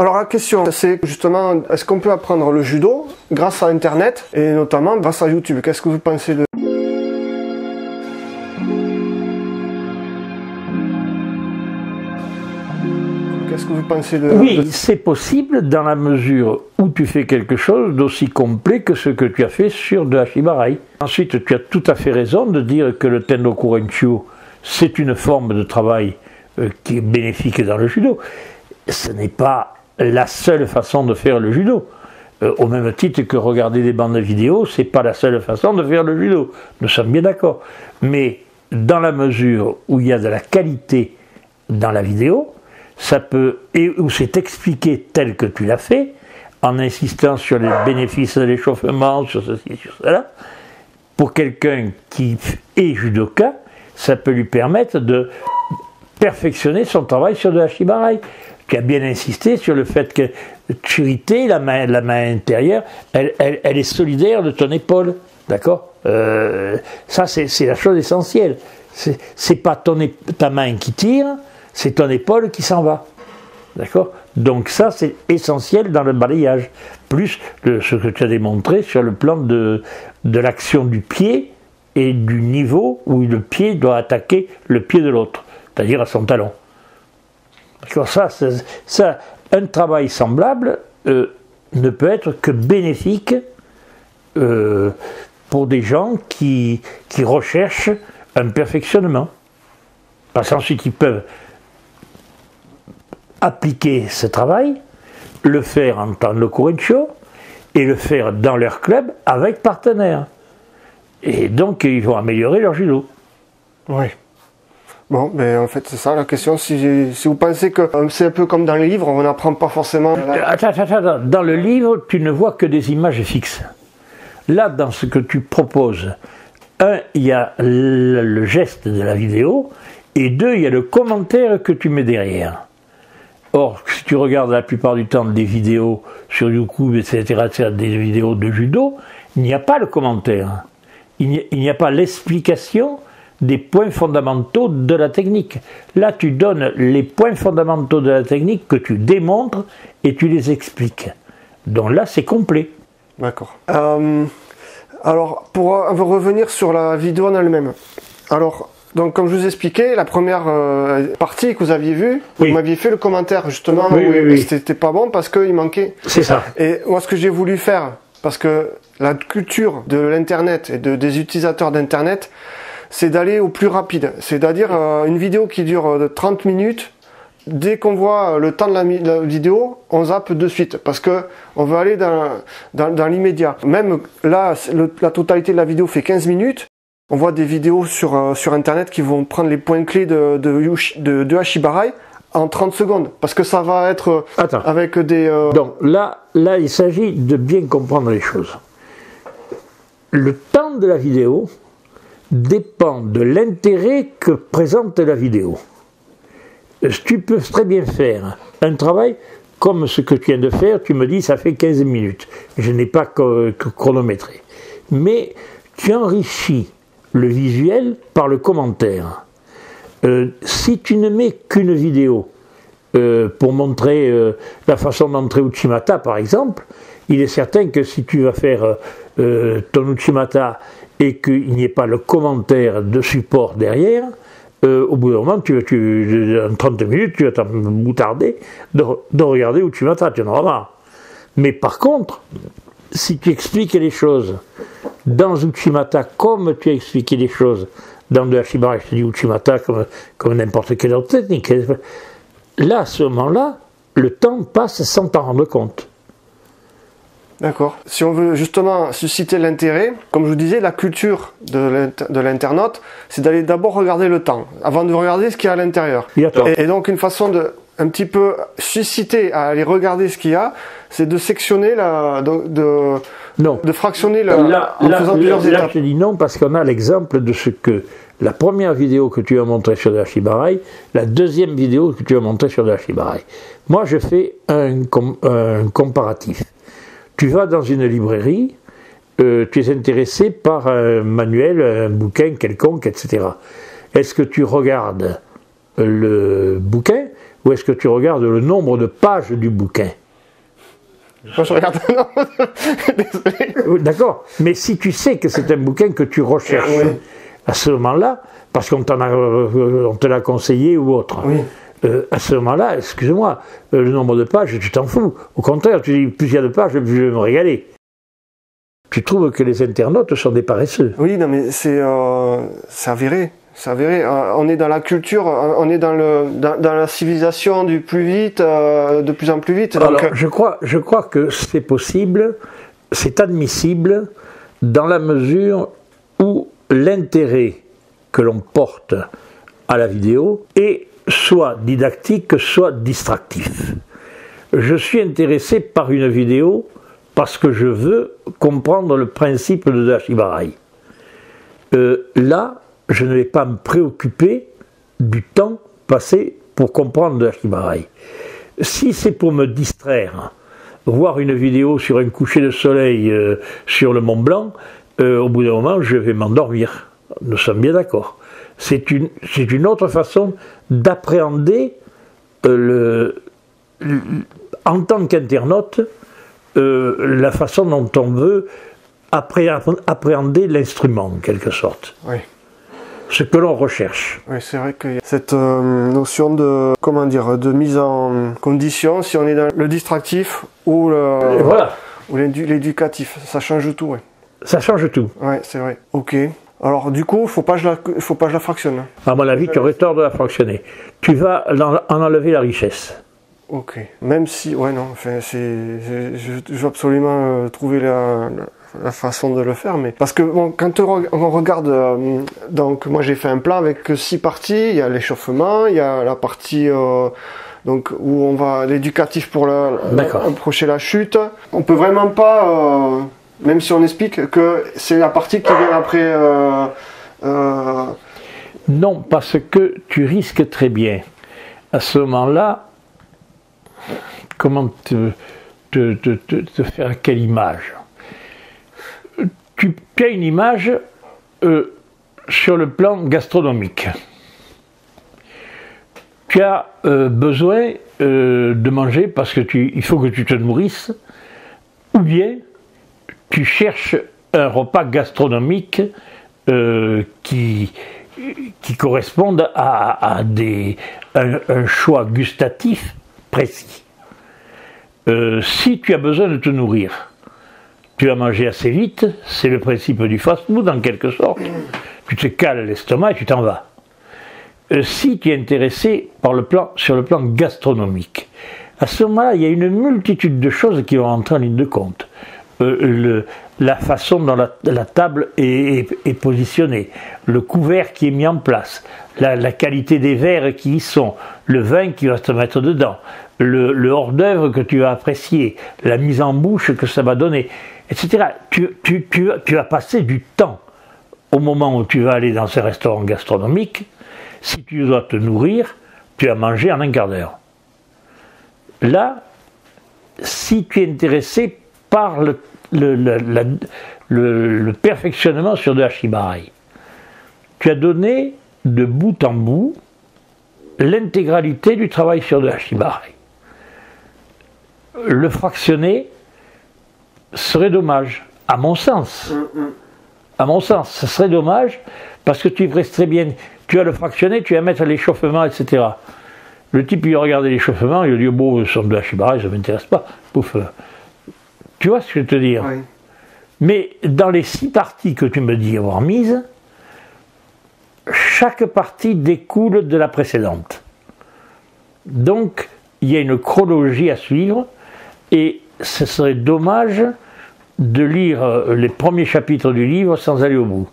Alors la question, c'est justement, est-ce qu'on peut apprendre le judo grâce à Internet et notamment grâce à YouTube? Qu'est-ce que vous pensez de... Qu'est-ce que vous pensez de... Oui, c'est possible dans la mesure où tu fais quelque chose d'aussi complet que ce que tu as fait sur de Hashibarai. Ensuite, tu as tout à fait raison de dire que le Tendoku Renshu, c'est une forme de travail qui est bénéfique dans le judo. Ce n'est pas la seule façon de faire le judo. Au même titre que regarder des bandes vidéo, c'est pas la seule façon de faire le judo. Nous sommes bien d'accord. Mais dans la mesure où il y a de la qualité dans la vidéo, ça peut, et où c'est expliqué tel que tu l'as fait, en insistant sur les bénéfices de l'échauffement, sur ceci, sur cela, pour quelqu'un qui est judoka, ça peut lui permettre de perfectionner son travail sur de Hashibarai. Tu as bien insisté sur le fait que Chirité, la main intérieure, elle est solidaire de ton épaule, d'accord? Ça, c'est la chose essentielle. C'est pas ta main qui tire, c'est ton épaule qui s'en va. D'accord? Donc ça, c'est essentiel dans le balayage. Plus ce que tu as démontré sur le plan de l'action du pied et du niveau où le pied doit attaquer le pied de l'autre, c'est-à-dire à son talon. D'accord? Ça, un travail semblable ne peut être que bénéfique pour des gens qui recherchent un perfectionnement. Parce qu'ensuite, ils peuvent appliquer ce travail, le faire en temps de Kurensho et le faire dans leur club avec partenaires. Et donc, ils vont améliorer leur judo. Oui. Bon, mais en fait, c'est ça la question. Si vous pensez que c'est un peu comme dans les livres, on n'apprend pas forcément... Attends. Dans le livre, tu ne vois que des images fixes. Là, dans ce que tu proposes, il y a le geste de la vidéo, et deux, il y a le commentaire que tu mets derrière. Or, si tu regardes la plupart du temps des vidéos sur YouTube, etc., des vidéos de judo, il n'y a pas le commentaire. Il n'y a pas l'explication des points fondamentaux de la technique. Là, tu donnes les points fondamentaux de la technique que tu démontres et tu les expliques. Donc là, c'est complet. D'accord. Alors, pour revenir sur la vidéo en elle-même. Alors... Donc, comme je vous expliquais, la première partie que vous aviez vue, oui. Vous m'aviez fait le commentaire justement où c'était pas bon parce qu'il manquait. C'est ça. Et moi, ce que j'ai voulu faire, parce que la culture de l'internet et des utilisateurs d'internet, c'est d'aller au plus rapide. C'est-à-dire une vidéo qui dure 30 minutes. Dès qu'on voit le temps de la vidéo, on zappe de suite parce que on veut aller dans l'immédiat. Même là, la totalité de la vidéo fait 15 minutes. On voit des vidéos sur internet qui vont prendre les points clés de Hashibarai en 30 secondes. Parce que ça va être avec des... Donc là, il s'agit de bien comprendre les choses. Le temps de la vidéo dépend de l'intérêt que présente la vidéo. Tu peux très bien faire un travail comme ce que tu viens de faire. Tu me dis ça fait 15 minutes. Je n'ai pas chronométré. Mais tu enrichis le visuel par le commentaire. Si tu ne mets qu'une vidéo pour montrer la façon d'entrer Uchimata par exemple, il est certain que si tu vas faire ton Uchimata et qu'il n'y ait pas le commentaire de support derrière, au bout d'un moment, en 30 minutes, tu vas t'en moutarder de regarder Uchimata, tu en auras marre. Mais par contre, si tu expliques les choses dans Uchimata comme tu as expliqué les choses dans de Hashibarai, je te dis Uchimata comme n'importe quelle autre technique, là, à ce moment-là, le temps passe sans t'en rendre compte. D'accord. Si on veut justement susciter l'intérêt, comme je vous disais, la culture de l'internaute, c'est d'aller d'abord regarder le temps, avant de regarder ce qu'il y a à l'intérieur. Et donc une façon de un petit peu susciter à aller regarder ce qu'il y a, c'est de sectionner de fractionner en faisant plusieurs étapes. Là, je te dis non parce qu'on a l'exemple de ce que la première vidéo que tu as montrée sur de Hashibarai, la deuxième vidéo que tu as montrée sur de Hashibarai. Moi, je fais un comparatif. Tu vas dans une librairie, tu es intéressé par un manuel, un bouquin quelconque, etc. Est-ce que tu regardes le bouquin ou est-ce que tu regardes le nombre de pages du bouquin? Moi, je regarde le nombre. Désolé. D'accord, mais si tu sais que c'est un bouquin que tu recherches, Oui. à ce moment-là, parce qu'on on te l'a conseillé ou autre, Oui. à ce moment-là, excuse-moi, le nombre de pages, tu t'en fous. Au contraire, tu dis, plus il y a de pages, plus je vais me régaler. Tu trouves que les internautes sont des paresseux. Oui, non, mais c'est avéré. C'est avéré. On est dans la culture, on est dans la civilisation du plus vite, de plus en plus vite. Donc... Alors, je crois que c'est possible, c'est admissible, dans la mesure où l'intérêt que l'on porte à la vidéo est soit didactique, soit distractif. Je suis intéressé par une vidéo parce que je veux comprendre le principe de Dashibaraï. Là, je ne vais pas me préoccuper du temps passé pour comprendre Dashibaraï. Si c'est pour me distraire, voir une vidéo sur un coucher de soleil sur le Mont Blanc, au bout d'un moment, je vais m'endormir. Nous sommes bien d'accord. C'est une autre façon d'appréhender en tant qu'internaute la façon dont on veut appréhender l'instrument, en quelque sorte. Oui. Ce que l'on recherche. Oui, c'est vrai qu'il y a cette notion de, comment dire, de mise en condition, si on est dans le distractif ou Voilà. ou l'éducatif. Ça change tout, oui. Ça change tout. Oui, c'est vrai. Ok. Alors, du coup, faut pas que je la fractionne. À mon avis, tu aurais tort de la fractionner. Tu vas en enlever la richesse. Ok. Même si, ouais, non, enfin, je veux absolument trouver la façon de le faire, mais parce que bon, quand on regarde, donc moi j'ai fait un plan avec 6 parties. Il y a l'échauffement, il y a la partie donc où on va l'éducatif pour approcher la chute. On peut vraiment pas, même si on explique que c'est la partie qui vient après. Non, parce que tu risques très bien. À ce moment-là, comment te faire quelle image? Tu as une image sur le plan gastronomique. Tu as besoin de manger parce que il faut que tu te nourrisses, ou bien tu cherches un repas gastronomique qui corresponde à un choix gustatif précis. Si tu as besoin de te nourrir, tu vas manger assez vite, c'est le principe du fast-food en quelque sorte. Tu te cales l'estomac et tu t'en vas. Si tu es intéressé sur le plan gastronomique, à ce moment-là, il y a une multitude de choses qui vont entrer en ligne de compte. La façon dont la table est positionnée, le couvert qui est mis en place, la qualité des verres qui y sont, le vin qui va se mettre dedans, le hors-d'œuvre que tu vas apprécier, la mise en bouche que ça va donner, etc. Tu vas passer du temps au moment où tu vas aller dans ce restaurant gastronomique. Si tu dois te nourrir, tu vas manger en un quart d'heure. Là, si tu es intéressé par le perfectionnement sur de Dashibaraï, tu as donné de bout en bout l'intégralité du travail sur de Dashibaraï. Le fractionner serait dommage, à mon sens. À mon sens, ce serait dommage parce que tu restes très bien. Tu vas le fractionner, tu vas mettre l'échauffement, etc. Le type, il a regardé l'échauffement, il a dit bon, son de Dashibaraï, ça ne m'intéresse pas. Pouf. Tu vois ce que je veux te dire? Oui. Mais dans les 6 parties que tu me dis avoir mises, chaque partie découle de la précédente. Donc, il y a une chronologie à suivre et ce serait dommage de lire les premiers chapitres du livre sans aller au bout.